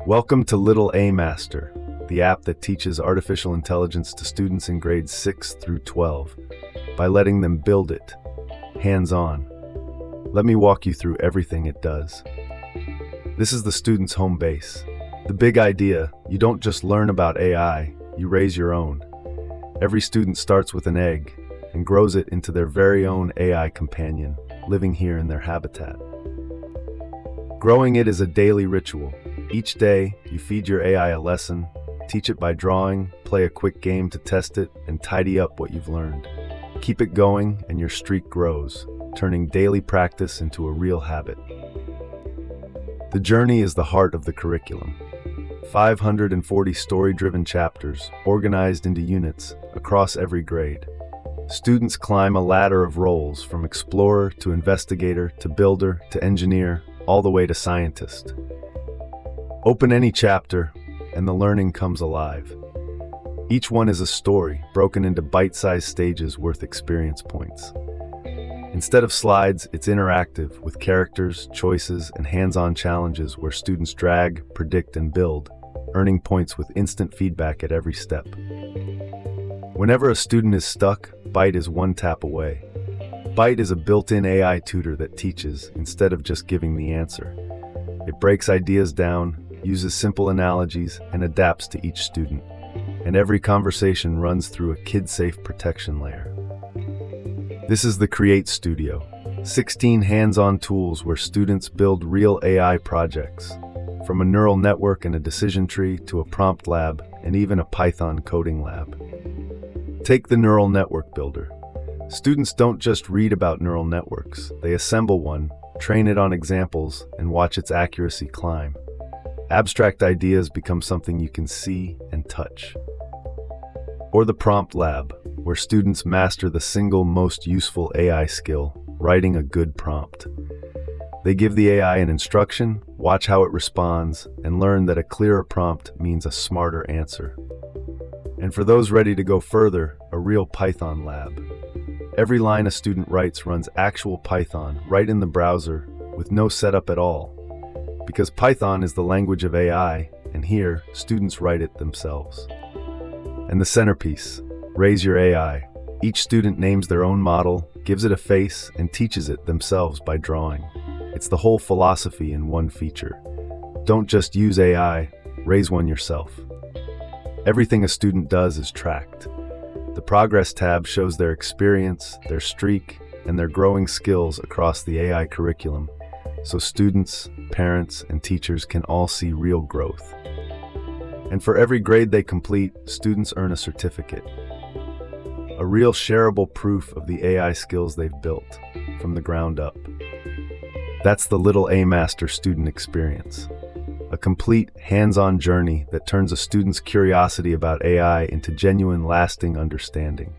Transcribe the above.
Welcome to LittleAIMaster, the app that teaches artificial intelligence to students in grades 6 through 12 by letting them build it, hands-on. Let me walk you through everything it does. This is the student's home base. The big idea: you don't just learn about AI, you raise your own. Every student starts with an egg and grows it into their very own AI companion, living here in their habitat. Growing it is a daily ritual. Each day, you feed your AI a lesson, teach it by drawing, play a quick game to test it, and tidy up what you've learned. Keep it going and your streak grows, turning daily practice into a real habit. The journey is the heart of the curriculum. 540 story-driven chapters, organized into units, across every grade. Students climb a ladder of roles from explorer to investigator to builder to engineer, all the way to scientist. Open any chapter, and the learning comes alive. Each one is a story, broken into bite-sized stages worth experience points. Instead of slides, it's interactive, with characters, choices, and hands-on challenges where students drag, predict, and build, earning points with instant feedback at every step. Whenever a student is stuck, Byte is one tap away. Byte is a built-in AI tutor that teaches, instead of just giving the answer. It breaks ideas down, uses simple analogies, and adapts to each student. And every conversation runs through a kid-safe protection layer. This is the Create Studio, 16 hands-on tools where students build real AI projects, from a neural network and a decision tree to a prompt lab and even a Python coding lab. Take the neural network builder. Students don't just read about neural networks, they assemble one, train it on examples, and watch its accuracy climb. Abstract ideas become something you can see and touch. Or the prompt lab, where students master the single most useful AI skill, writing a good prompt. They give the AI an instruction, watch how it responds, and learn that a clearer prompt means a smarter answer. And for those ready to go further, a real Python lab. Every line a student writes runs actual Python right in the browser with no setup at all. Because Python is the language of AI, and here, students write it themselves. And the centerpiece, Raise Your AI. Each student names their own model, gives it a face, and teaches it themselves by drawing. It's the whole philosophy in one feature. Don't just use AI, raise one yourself. Everything a student does is tracked. The Progress tab shows their experience, their streak, and their growing skills across the AI curriculum, so students, parents, and teachers can all see real growth. And for every grade they complete, students earn a certificate. A real shareable proof of the AI skills they've built, from the ground up. That's the LittleAIMaster student experience. A complete, hands-on journey that turns a student's curiosity about AI into genuine, lasting understanding.